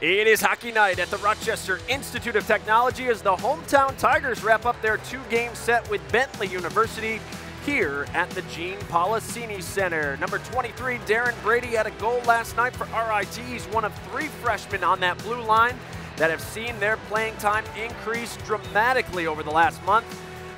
It is hockey night at the Rochester Institute of Technology as the hometown Tigers wrap up their two-game set with Bentley University here at the Gene Polisseni Center. Number 23, Darren Brady, had a goal last night for RIT. He's one of three freshmen on that blue line that have seen their playing time increase dramatically over the last month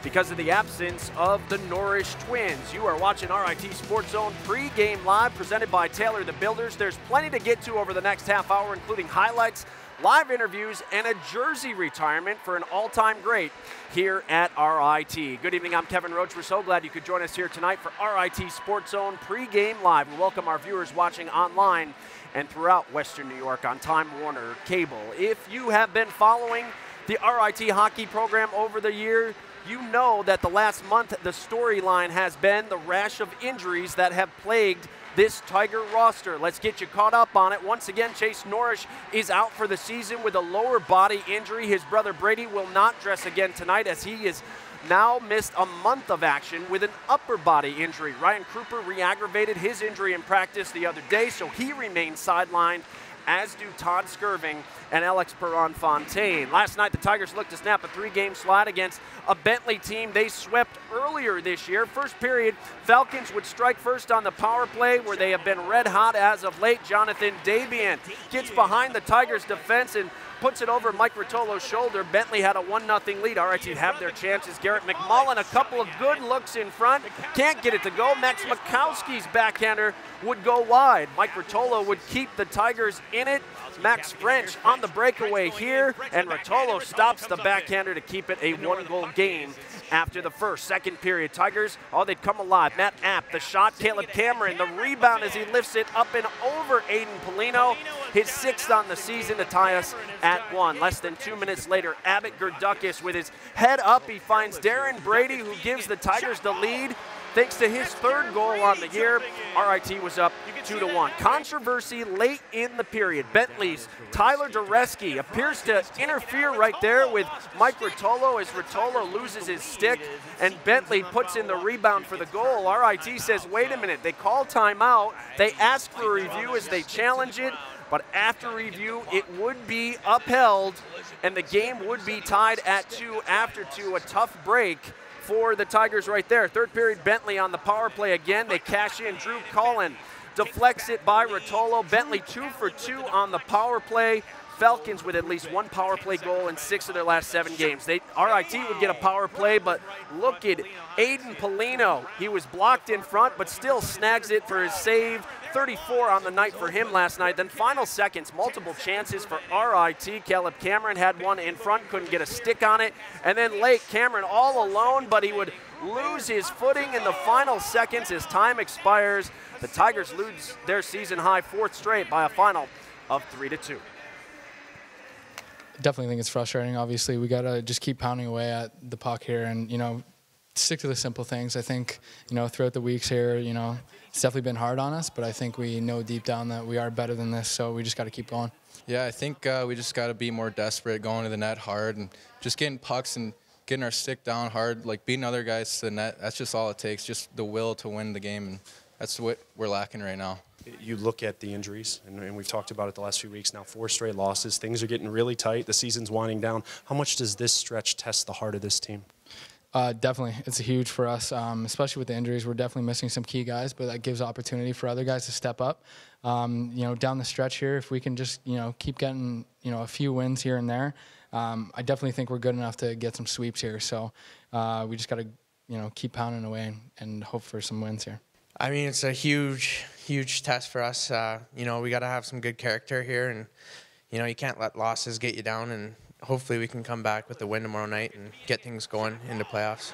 because of the absence of the Norrish twins. You are watching RIT Sports Zone pre-game live presented by Taylor the Builders. There's plenty to get to over the next half hour, including highlights, live interviews, and a jersey retirement for an all-time great here at RIT. Good evening, I'm Kevin Roach. We're so glad you could join us here tonight for RIT Sports Zone pre-game live. We welcome our viewers watching online and throughout Western New York on Time Warner Cable. If you have been following the RIT hockey program over the year, you know that the last month the storyline has been the rash of injuries that have plagued this Tiger roster. Let's get you caught up on it. Once again, Chase Norrish is out for the season with a lower body injury. His brother Brady will not dress again tonight as he is now missed a month of action with an upper body injury. Ryan Kruper re-aggravated his injury in practice the other day, so he remains sidelined, as do Todd Skirving and Alex Perron-Fontaine. Last night, the Tigers looked to snap a three-game slide against a Bentley team they swept earlier this year. First period, Falcons would strike first on the power play, where they have been red hot as of late. Jonathan Dabian gets behind the Tigers' defense and puts it over Mike Rotolo's shoulder. Bentley had a 1-0 lead. RIT have their chances. Garrett McMullen, a couple of good looks in front. Can't get it to go. Max Makowski's backhander would go wide. Mike Rotolo would keep the Tigers in it. Max French on the breakaway here, and Rotolo stops the backhander to keep it a one-goal game after the first. Second period, Tigers, they'd come alive. Matt App, the shot, Caleb Cameron, the rebound as he lifts it up and over Aiden Polino. His sixth on the season to tie us at 1. Less than 2 minutes later, Abbott Gerdukis with his head up. He finds Darren Brady, who gives the Tigers the lead. Thanks to his third goal on the year, RIT was up 2-1. Controversy late in the period. Bentley's Tyler Dureski appears to interfere right there with Mike Rotolo as Rotolo loses his stick, and Bentley puts in the rebound for the goal. RIT says, wait a minute, they call timeout. They ask for a review as they challenge it, but after review, it would be upheld, and the game would be tied at 2 after 2, a tough break for the Tigers right there. Third period, Bentley on the power play again. They cash in. Drew Cullen deflects it by Rotolo. Bentley 2 for 2 on the power play. Falcons with at least one power play goal in 6 of their last 7 games. RIT would get a power play, but look at Aiden Polino. He was blocked in front, but still snags it for his save. 34 on the night for him last night. Then final seconds, multiple chances for RIT. Caleb Cameron had one in front, couldn't get a stick on it. And then late, Cameron all alone, but he would lose his footing in the final seconds as time expires. The Tigers lose their season-high 4th straight by a final of 3-2. Definitely think it's frustrating. Obviously, we got to just keep pounding away at the puck here and, stick to the simple things. I think, throughout the weeks here, it's definitely been hard on us, but I think we know deep down that we are better than this, so we just got to keep going. Yeah, I think we just got to be more desperate, going to the net hard, and just getting pucks and getting our stick down hard, like beating other guys to the net. That's just all it takes, just the will to win the game, and that's what we're lacking right now. You look at the injuries, and we've talked about it the last few weeks now, 4 straight losses. Things are getting really tight. The season's winding down. How much does this stretch test the heart of this team? Definitely. It's huge for us, especially with the injuries. We're definitely missing some key guys, but that gives opportunity for other guys to step up. Down the stretch here, if we can just, keep getting, a few wins here and there, I definitely think we're good enough to get some sweeps here. So we just got to, keep pounding away and hope for some wins here. I mean, it's a huge test for us. We got to have some good character here, and, you can't let losses get you down, and hopefully we can come back with a win tomorrow night and get things going into playoffs.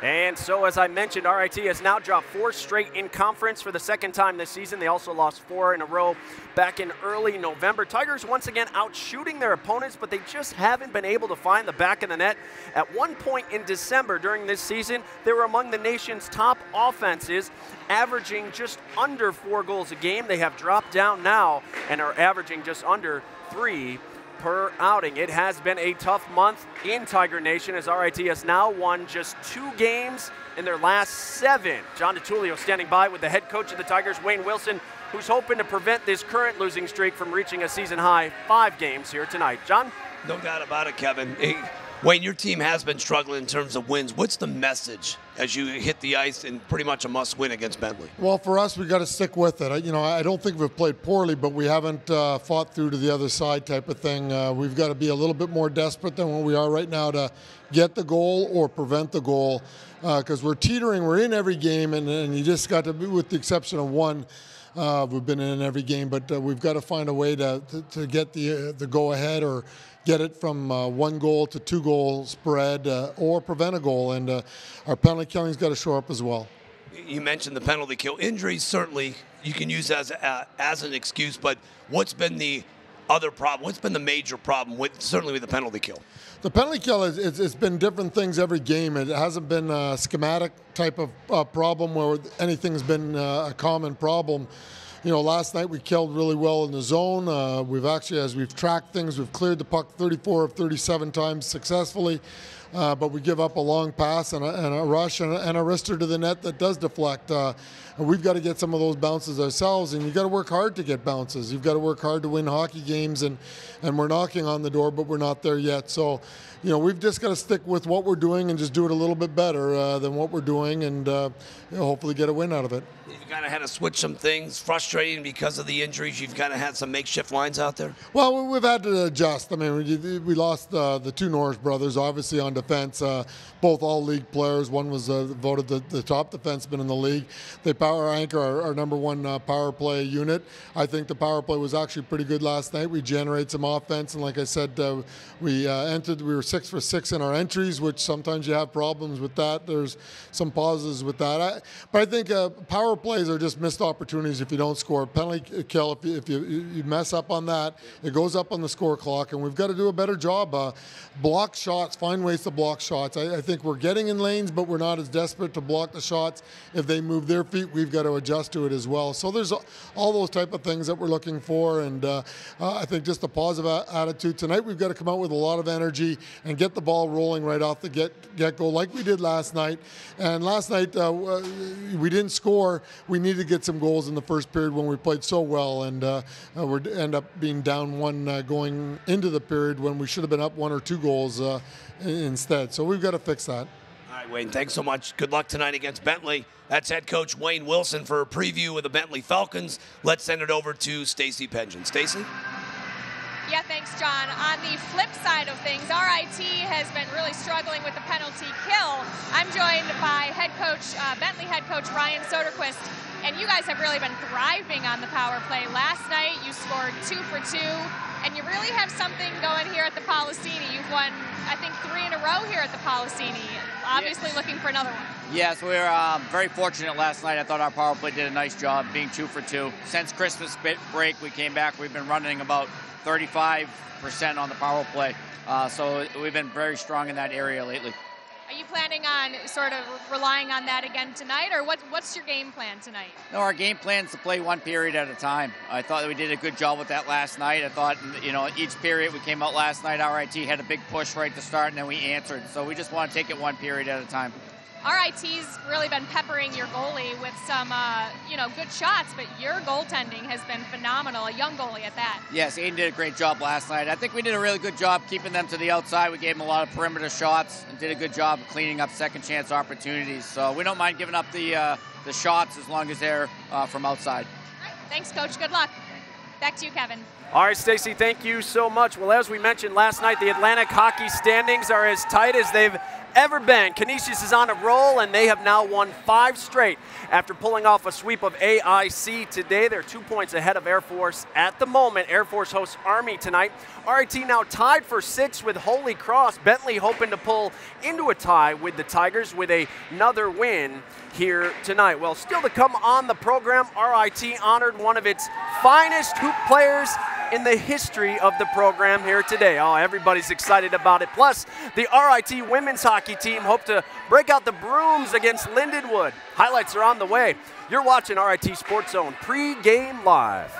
And so, as I mentioned, RIT has now dropped 4 straight in conference for the second time this season. They also lost 4 in a row back in early November. Tigers once again out shooting their opponents, but they just haven't been able to find the back of the net. At one point in December during this season, they were among the nation's top offenses, averaging just under 4 goals a game. They have dropped down now and are averaging just under 3 per outing. It has been a tough month in Tiger Nation as RIT has now won just 2 games in their last 7. John DiTullio standing by with the head coach of the Tigers, Wayne Wilson. who's hoping to prevent this current losing streak from reaching a season-high 5 games here tonight. John? No doubt about it, Kevin. Hey, Wayne, your team has been struggling in terms of wins. What's the message as you hit the ice and pretty much a must-win against Bentley? Well, for us, we got to stick with it. I don't think we've played poorly, but we haven't fought through to the other side type of thing. We've got to be a little bit more desperate than what we are right now to get the goal or prevent the goal, because we're teetering. We're in every game, and you just got to be, with the exception of one. We've been in every game, but we've got to find a way to get the go-ahead or get it from 1 goal to 2 goal spread or prevent a goal. And our penalty killing's got to show up as well. You mentioned the penalty kill. Injuries, certainly, you can use as an excuse, but what's been the other problem? What's been the major problem, certainly with the penalty kill? The penalty kill, it's been different things every game. It hasn't been a schematic type of problem where anything's been a common problem. Last night we killed really well in the zone. We've actually, as we've tracked things, we've cleared the puck 34 of 37 times successfully. But we give up a long pass and a rush and a wrister to the net that does deflect. And we've got to get some of those bounces ourselves, and you've got to work hard to get bounces. You've got to work hard to win hockey games, and we're knocking on the door, but we're not there yet. So, we've just got to stick with what we're doing and just do it a little bit better than what we're doing, and hopefully get a win out of it. You've kind of had to switch some things, frustrating because of the injuries. You've kind of had some makeshift lines out there? Well, we've had to adjust. I mean, we lost the 2 Norris brothers, obviously, on defense, both all-league players. One was voted the top defenseman in the league. They power anchor our number 1 power play unit. I think the power play was actually pretty good last night. We generated some offense, and like I said, we were 6 for 6 in our entries, which sometimes you have problems with that. There's some pauses with that. But I think power plays are just missed opportunities if you don't score. Penalty kill, if you mess up on that, it goes up on the score clock, and we've got to do a better job. Block shots, find ways to block shots. I think we're getting in lanes, but we're not as desperate to block the shots. If they move their feet, we've got to adjust to it as well. So there's all those type of things that we're looking for, and I think just a positive attitude. Tonight we've got to come out with a lot of energy and get the ball rolling right off the get-go like we did last night. And last night we didn't score. We needed to get some goals in the first period when we played so well, and we end up being down 1 going into the period when we should have been up 1 or 2 goals instead. So we've got to fix that. All right, Wayne, thanks so much. Good luck tonight against Bentley. That's head coach Wayne Wilson for a preview of the Bentley Falcons. Let's send it over to Stacey Pengen. Stacey? Yeah, thanks, John. On the flip side of things, RIT has been really struggling with the penalty kill. I'm joined by Bentley head coach Ryan Soderquist, and you guys have really been thriving on the power play. Last night you scored 2 for 2, and you really have something going here at the Policini. You've won, I think, 3 in a row here at the Policini. Obviously looking for another one. Yes, we were very fortunate last night. I thought our power play did a nice job being 2 for 2. Since Christmas break, we came back. We've been running about 35% on the power play. So we've been very strong in that area lately. Are you planning on sort of relying on that again tonight, or what's your game plan tonight? No, our game plan is to play 1 period at a time. I thought that we did a good job with that last night. I thought, each period we came out last night, RIT had a big push right to start, and then we answered. So we just want to take it 1 period at a time. RIT's really been peppering your goalie with some, good shots, but your goaltending has been phenomenal, a young goalie at that. Yes, Aiden did a great job last night. I think we did a really good job keeping them to the outside. We gave them a lot of perimeter shots and did a good job of cleaning up second chance opportunities. So we don't mind giving up the shots as long as they're from outside. Thanks, Coach. Good luck. Back to you, Kevin. All right, Stacey, thank you so much. Well, as we mentioned last night, the Atlantic hockey standings are as tight as they've ever been. Canisius is on a roll, and they have now won 5 straight after pulling off a sweep of AIC today. They're 2 points ahead of Air Force at the moment. Air Force hosts Army tonight. RIT now tied for 6 with Holy Cross. Bentley hoping to pull into a tie with the Tigers with another win here tonight. Well, still to come on the program, RIT honored one of its finest hoop players in the history of the program here today. Oh, everybody's excited about it. Plus, the RIT women's hockey team hope to break out the brooms against Lindenwood. Highlights are on the way. You're watching RIT Sports Zone pre-game live.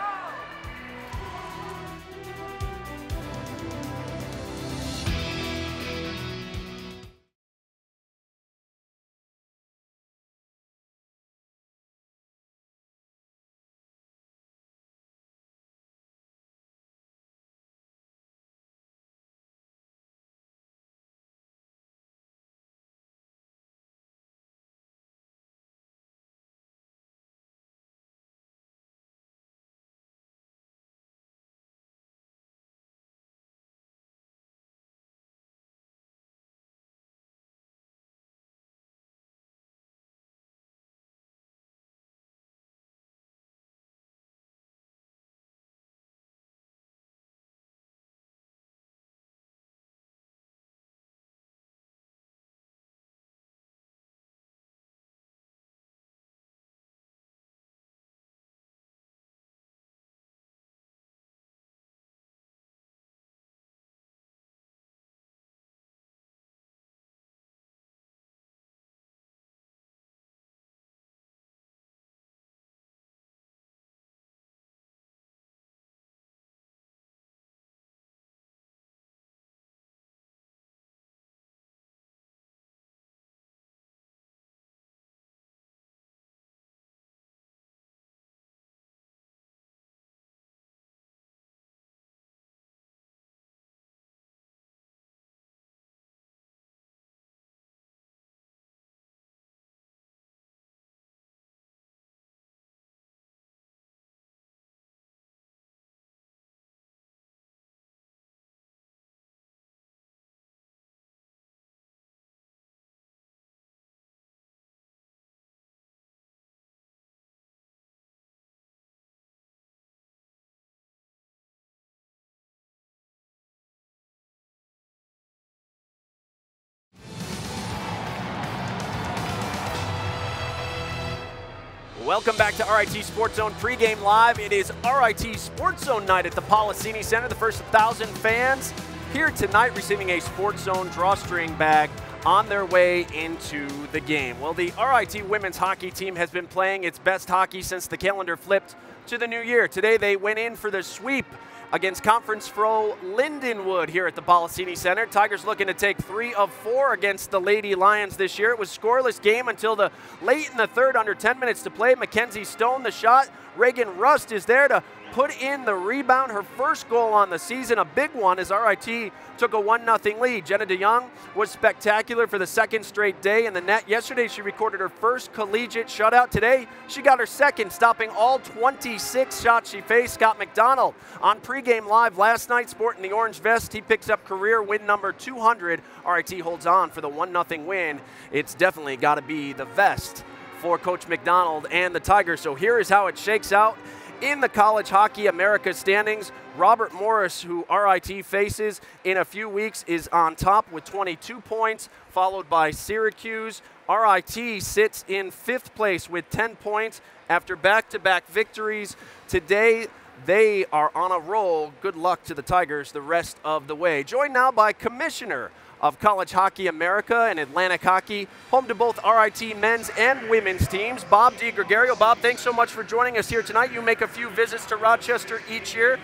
Welcome back to RIT Sports Zone pregame live. It is RIT Sports Zone night at the Policini Center. The first 1,000 fans here tonight receiving a Sports Zone drawstring bag on their way into the game. Well, the RIT women's hockey team has been playing its best hockey since the calendar flipped to the new year. Today they went in for the sweep against conference foe Lindenwood here at the Policini Center. Tigers looking to take 3 of 4 against the Lady Lions this year. It was a scoreless game until the late in the third, under 10 minutes to play. Mackenzie Stone the shot. Reagan Rust is there to put in the rebound, her first goal on the season, a big one as RIT took a 1-0 lead. Jenna DeYoung was spectacular for the second straight day in the net. Yesterday she recorded her first collegiate shutout. Today she got her second, stopping all 26 shots she faced. Scott McDonald on pregame live last night, sporting the orange vest. He picks up career win number 200. RIT holds on for the 1-0 win. It's definitely got to be the vest for Coach McDonald and the Tigers. So here is how it shakes out in the College Hockey America standings. Robert Morris, who RIT faces in a few weeks, is on top with 22 points, followed by Syracuse. RIT sits in 5th place with 10 points after back-to-back victories. Today, they are on a roll. Good luck to the Tigers the rest of the way. Joined now by Commissioner of College Hockey America and Atlantic Hockey, home to both RIT men's and women's teams, Bob DiGregorio. Bob, thanks so much for joining us here tonight. You make a few visits to Rochester each year.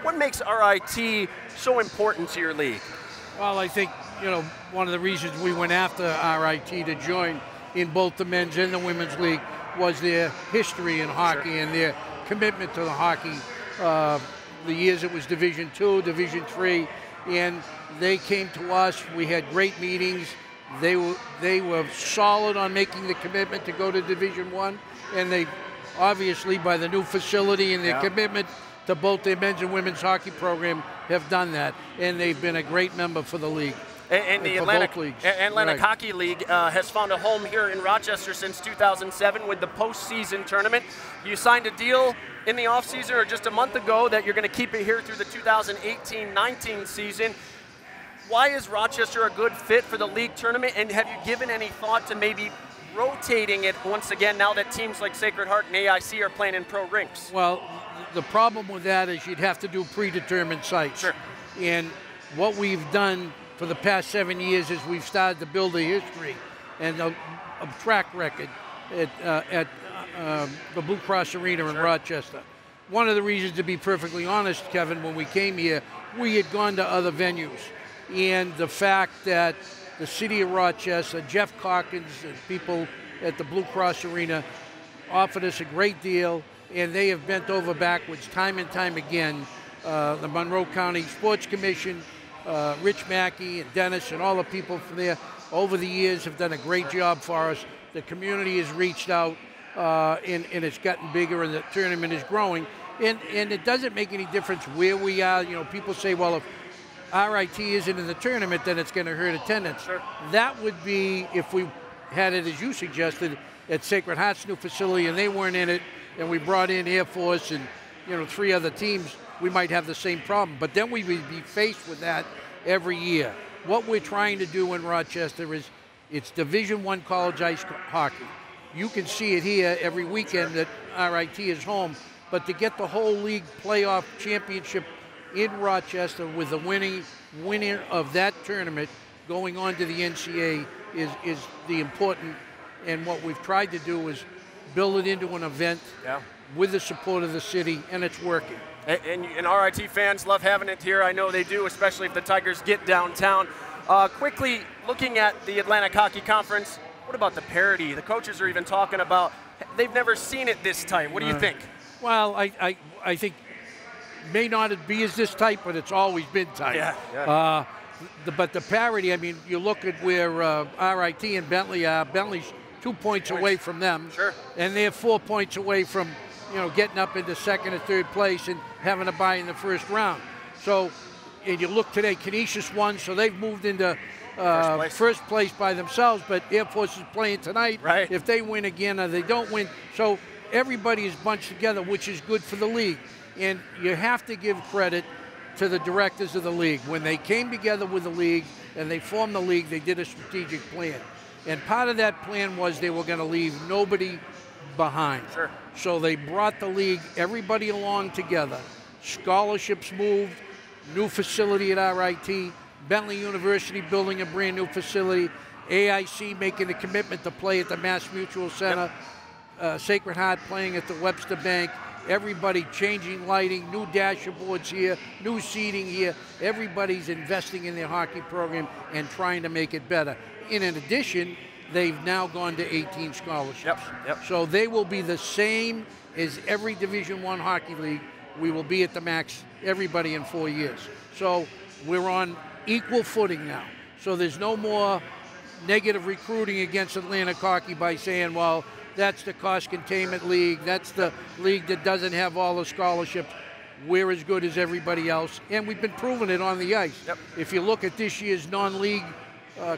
What makes RIT so important to your league? Well, I think, one of the reasons we went after RIT to join in both the men's and the women's league was their history in hockey and their commitment to the hockey. The years it was Division II, Division III, and they came to us. We had great meetings. They were solid on making the commitment to go to Division I, and they obviously, by the new facility and their commitment to both their men's and women's hockey program, have done that, and they've been a great member for the league. And the Atlantic Hockey League has found a home here in Rochester since 2007 with the postseason tournament. You signed a deal in the offseason or just a month ago that you're going to keep it here through the 2018-19 season. Why is Rochester a good fit for the league tournament, and have you given any thought to maybe rotating it once again now that teams like Sacred Heart and AIC are playing in pro rinks? Well, the problem with that is you'd have to do predetermined sites. Sure. And what we've done for the past 7 years is we've started to build a history and a track record at the Blue Cross Arena in Rochester. One of the reasons, to be perfectly honest, Kevin, when we came here, we had gone to other venues. And the fact that the city of Rochester, Jeff Calkins and people at the Blue Cross Arena offered us a great deal, and they have bent over backwards time and time again. The Monroe County Sports Commission, Rich Mackey and Dennis and all the people from there over the years have done a great job for us. The community has reached out and it's gotten bigger, and the tournament is growing. And it doesn't make any difference where we are. People say, well, if RIT isn't in the tournament, then it's going to hurt attendance. Sure. That would be if we had it, as you suggested, at Sacred Heart's new facility and they weren't in it, and we brought in Air Force and 3 other teams, we might have the same problem. But then we would be faced with that every year. What we're trying to do in Rochester is it's Division I college ice hockey. You can see it here every weekend that RIT is home, but to get the whole league playoff championship in Rochester with the winner of that tournament going on to the NCAA is the important, and what we've tried to do is build it into an event with the support of the city, and it's working. And RIT fans love having it here. I know they do, especially if the Tigers get downtown. Quickly, looking at the Atlantic Hockey Conference, what about the parity? The coaches are even talking about they've never seen it this tight. What do you think? Well, I think may not be as this tight, but it's always been tight. Yeah. But the parity, I mean, you look at where RIT and Bentley are. Bentley's 2 points away from them. Sure. And they're 4 points away from, getting up into second or third place and having a bye in the first round. So, and you look today, Canisius won, so they've moved into first place by themselves, but Air Force is playing tonight. Right. If they win again or they don't win. So everybody is bunched together, which is good for the league. And you have to give credit to the directors of the league. When they came together with the league and they formed the league, they did a strategic plan. And part of that plan was they were going to leave nobody behind. Sure. So they brought the league, everybody along together. Scholarships moved, new facility at RIT, Bentley University building a brand new facility, AIC making a commitment to play at the Mass Mutual Center, Sacred Heart playing at the Webster Bank, everybody changing lighting, new dashboards here, new seating here. Everybody's investing in their hockey program and trying to make it better. In addition, they've now gone to 18 scholarships. Yep. So they will be the same as every Division I hockey league. We will be at the max, everybody in 4 years. So we're on equal footing now. So there's no more negative recruiting against Atlantic Hockey by saying, well, that's the cost containment league. That's the league that doesn't have all the scholarships. We're as good as everybody else. And we've been proving it on the ice. Yep. If you look at this year's non-league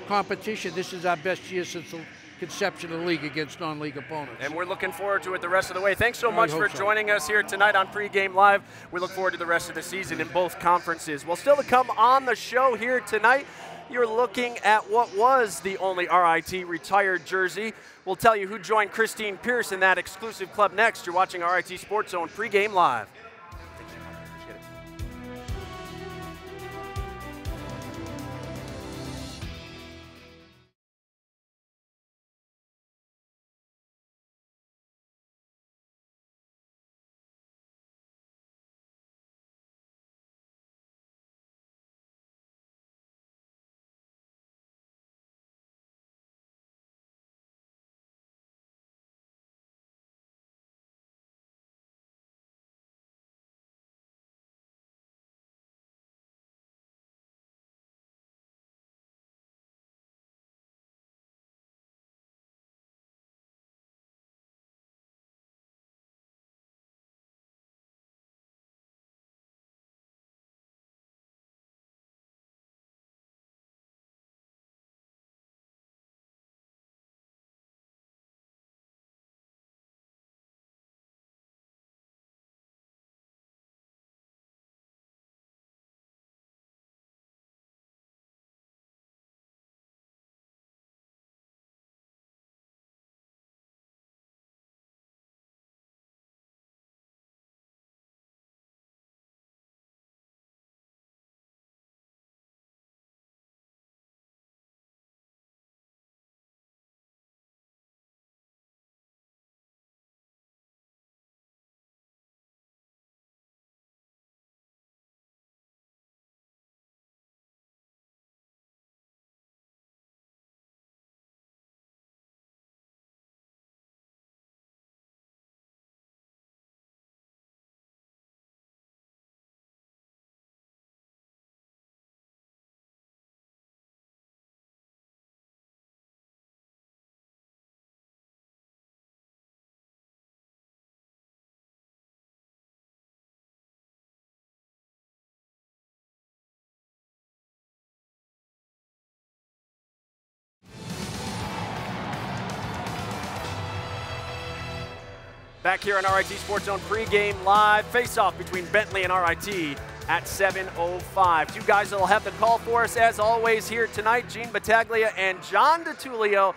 competition, this is our best year since the conception of the league against non-league opponents. And we're looking forward to it the rest of the way. Thanks so much for so. joining us here tonight on Pregame Live. We look forward to the rest of the season in both conferences. Well, still to come on the show here tonight, you're looking at what was the only RIT retired jersey. We'll tell you who joined Christine Pierce in that exclusive club next. You're watching RIT Sports Zone Pregame Live. Back here on RIT Sports Zone Pregame Live, face-off between Bentley and RIT at 7:05. Two guys that will have the call for us, as always, here tonight, Gene Battaglia and John DeTulio.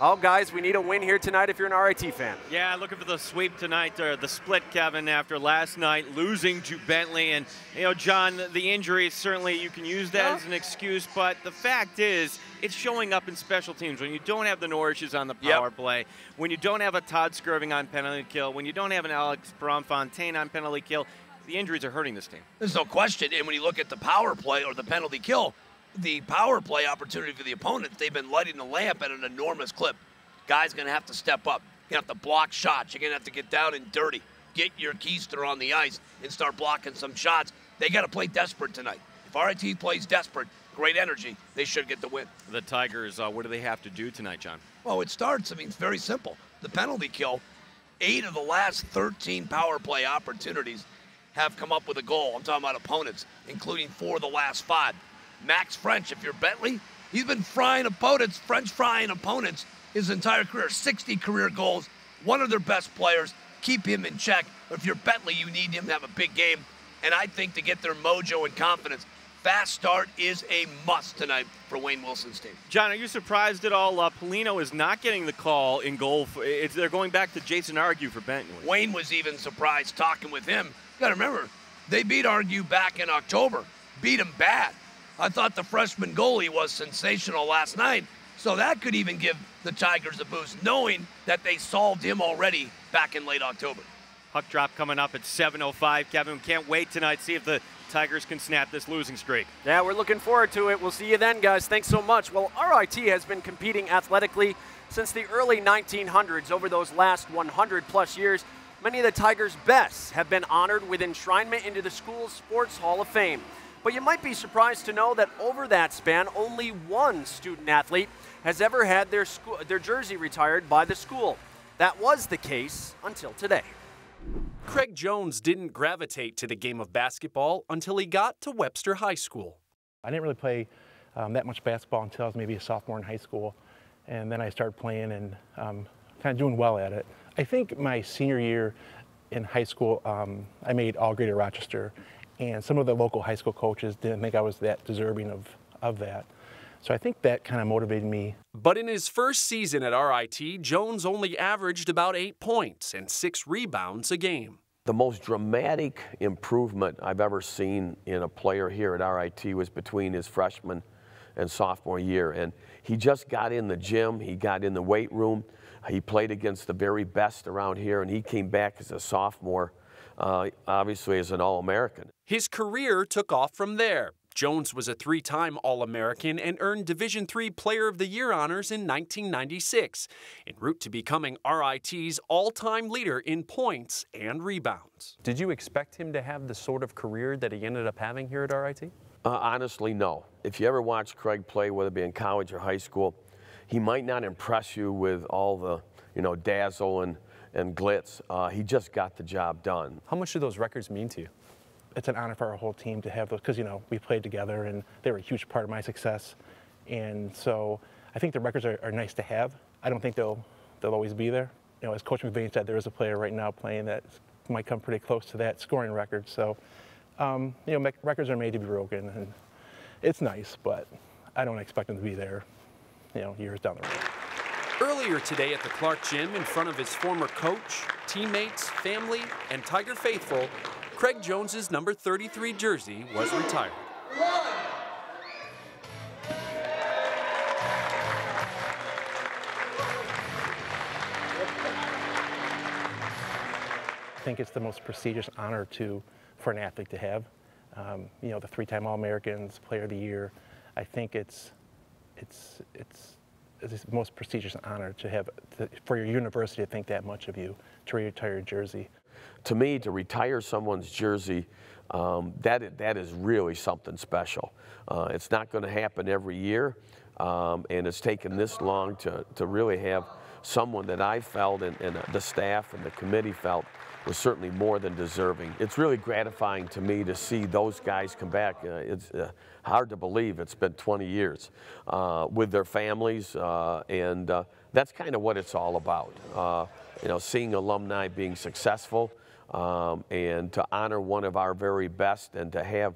Oh, guys, we need a win here tonight if you're an RIT fan. Yeah, looking for the sweep tonight, or the split, Kevin, after last night losing to Bentley. And, you know, John, the injuries, certainly you can use that as an excuse, but the fact is, it's showing up in special teams. When you don't have the Norrishes on the power play, when you don't have a Todd Skirving on penalty kill, when you don't have an Alex Bromfontaine on penalty kill, the injuries are hurting this team. There's no question. And when you look at the power play or the penalty kill, the power play opportunity for the opponents, they've been lighting the lamp at an enormous clip. Guys going to have to step up. You're going to have to block shots. You're going to have to get down and dirty. Get your keister on the ice and start blocking some shots. They got to play desperate tonight. If RIT plays desperate, great energy, they should get the win. The Tigers, what do they have to do tonight, John? Well, it starts, it's very simple. The penalty kill, 8 of the last 13 power play opportunities have come up with a goal. I'm talking about opponents, including 4 of the last 5. Max French, if you're Bentley, he's been frying opponents, French frying opponents his entire career. 60 career goals, one of their best players. Keep him in check. If you're Bentley, you need him to have a big game. And I think to get their mojo and confidence, fast start is a must tonight for Wayne Wilson's team. John, are you surprised at all? Polino is not getting the call in goal. They're going back to Jason Argue for Benton. Wayne was even surprised talking with him. You got to remember, they beat Argue back in October. Beat him bad. I thought the freshman goalie was sensational last night, so that could even give the Tigers a boost, knowing that they solved him already back in late October. Puck drop coming up at 7:05. Kevin, can't wait tonight. See if the Tigers can snap this losing streak. Yeah, we're looking forward to it. We'll see you then, guys. Thanks so much. Well, RIT has been competing athletically since the early 1900s. Over those last 100-plus years, many of the Tigers' best have been honored with enshrinement into the school's Sports Hall of Fame. But you might be surprised to know that over that span, only one student-athlete has ever had their jersey retired by the school. That was the case until today. Craig Jones didn't gravitate to the game of basketball until he got to Webster High School. I didn't really play that much basketball until I was maybe a sophomore in high school, and then I started playing and kind of doing well at it. I think my senior year in high school, I made all grade at Rochester, and some of the local high school coaches didn't think I was that deserving of that. So I think that kind of motivated me. But in his first season at RIT, Jones only averaged about 8 points and 6 rebounds a game. The most dramatic improvement I've ever seen in a player here at RIT was between his freshman and sophomore year. And he just got in the gym, he got in the weight room, he played against the very best around here, and he came back as a sophomore, obviously as an All-American. His career took off from there. Jones was a 3-time All-American and earned Division III Player of the Year honors in 1996, en route to becoming RIT's all-time leader in points and rebounds. Did you expect him to have the sort of career that he ended up having here at RIT? Honestly, no. If you ever watch Craig play, whether it be in college or high school, he might not impress you with all the, dazzle and glitz. He just got the job done. How much do those records mean to you? It's an honor for our whole team to have those, because we played together and they were a huge part of my success. And so I think the records are nice to have. I don't think they'll always be there. As Coach McVeigh said, there is a player right now playing that might come pretty close to that scoring record. So records are made to be broken, and it's nice, but I don't expect them to be there, years down the road. Earlier today at the Clark Gym, in front of his former coach, teammates, family, and Tiger faithful, Craig Jones's number 33 jersey was retired. I think it's the most prestigious honor for an athlete to have. The 3-time All-Americans, Player of the Year. I think it's the most prestigious honor to have for your university to think that much of you, to retire your jersey. To me, to retire someone's jersey, that is really something special. It's not going to happen every year, and it's taken this long to really have someone that I felt and the staff and the committee felt was certainly more than deserving. It's really gratifying to me to see those guys come back. It's hard to believe it's been 20 years with their families, and that's kind of what it's all about. Seeing alumni being successful, and to honor one of our very best and to have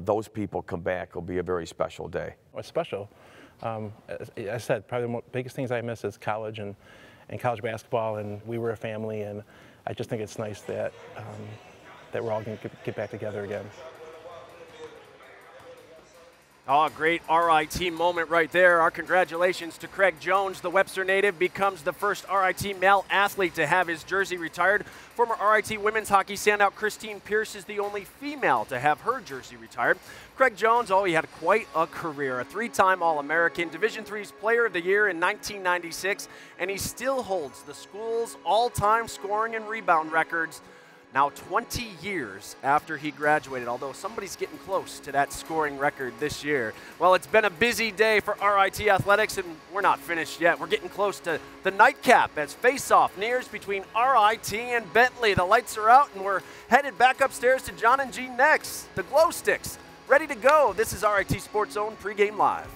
those people come back will be a very special day. What's special? As I said, probably the biggest things I miss is college and college basketball, and we were a family, and I just think it's nice that we're all going to get back together again. Oh, great RIT moment right there. Our congratulations to Craig Jones. The Webster native becomes the first RIT male athlete to have his jersey retired. Former RIT women's hockey standout Christine Pierce is the only female to have her jersey retired. Craig Jones, he had quite a career. A 3-time All-American, Division III's Player of the Year in 1996, and he still holds the school's all-time scoring and rebound records now 20 years after he graduated, although somebody's getting close to that scoring record this year. Well, it's been a busy day for RIT athletics, and we're not finished yet. We're getting close to the nightcap as face-off nears between RIT and Bentley. The lights are out, and we're headed back upstairs to John and Jean next. The glow sticks ready to go. This is RIT Sports Zone pregame live.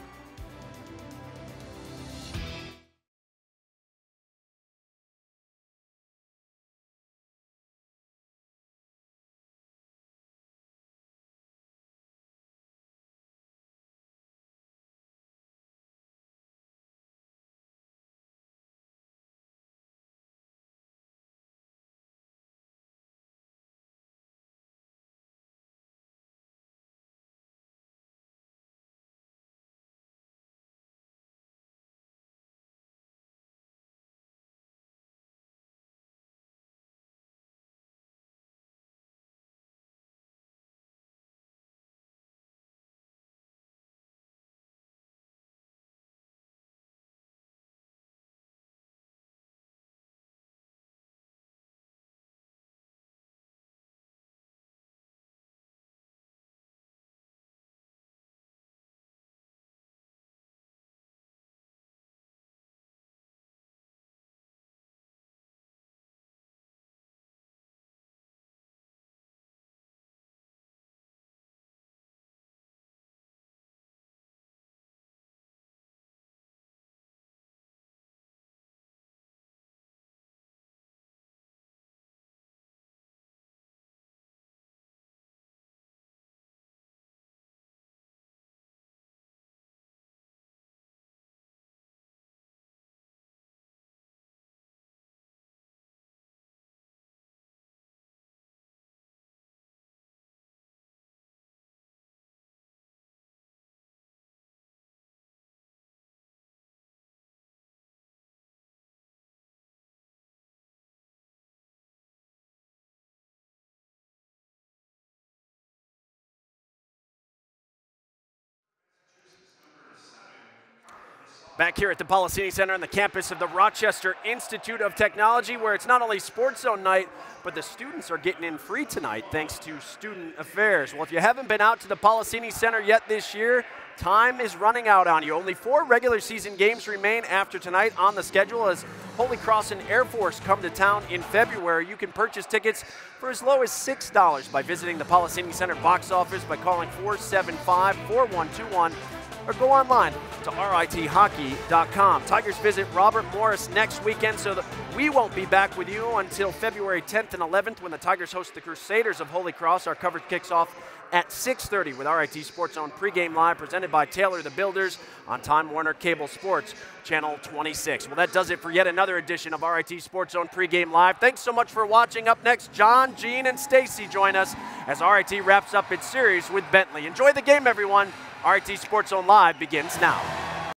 Back here at the Policini Center on the campus of the Rochester Institute of Technology, where it's not only Sports Zone night, but the students are getting in free tonight thanks to Student Affairs. Well, if you haven't been out to the Policini Center yet this year, time is running out on you. Only 4 regular season games remain after tonight on the schedule as Holy Cross and Air Force come to town in February. You can purchase tickets for as low as $6 by visiting the Policini Center box office by calling 475-4121 or go online to rithockey.com. Tigers visit Robert Morris next weekend, so that we won't be back with you until February 10th and 11th when the Tigers host the Crusaders of Holy Cross. Our coverage kicks off at 6:30 with RIT Sports Zone pregame live presented by Taylor the Builders on Time Warner Cable Sports, Channel 26. Well, that does it for yet another edition of RIT Sports Zone pregame live. Thanks so much for watching. Up next, John, Gene, and Stacy join us as RIT wraps up its series with Bentley. Enjoy the game, everyone. RIT Sports Zone Live begins now.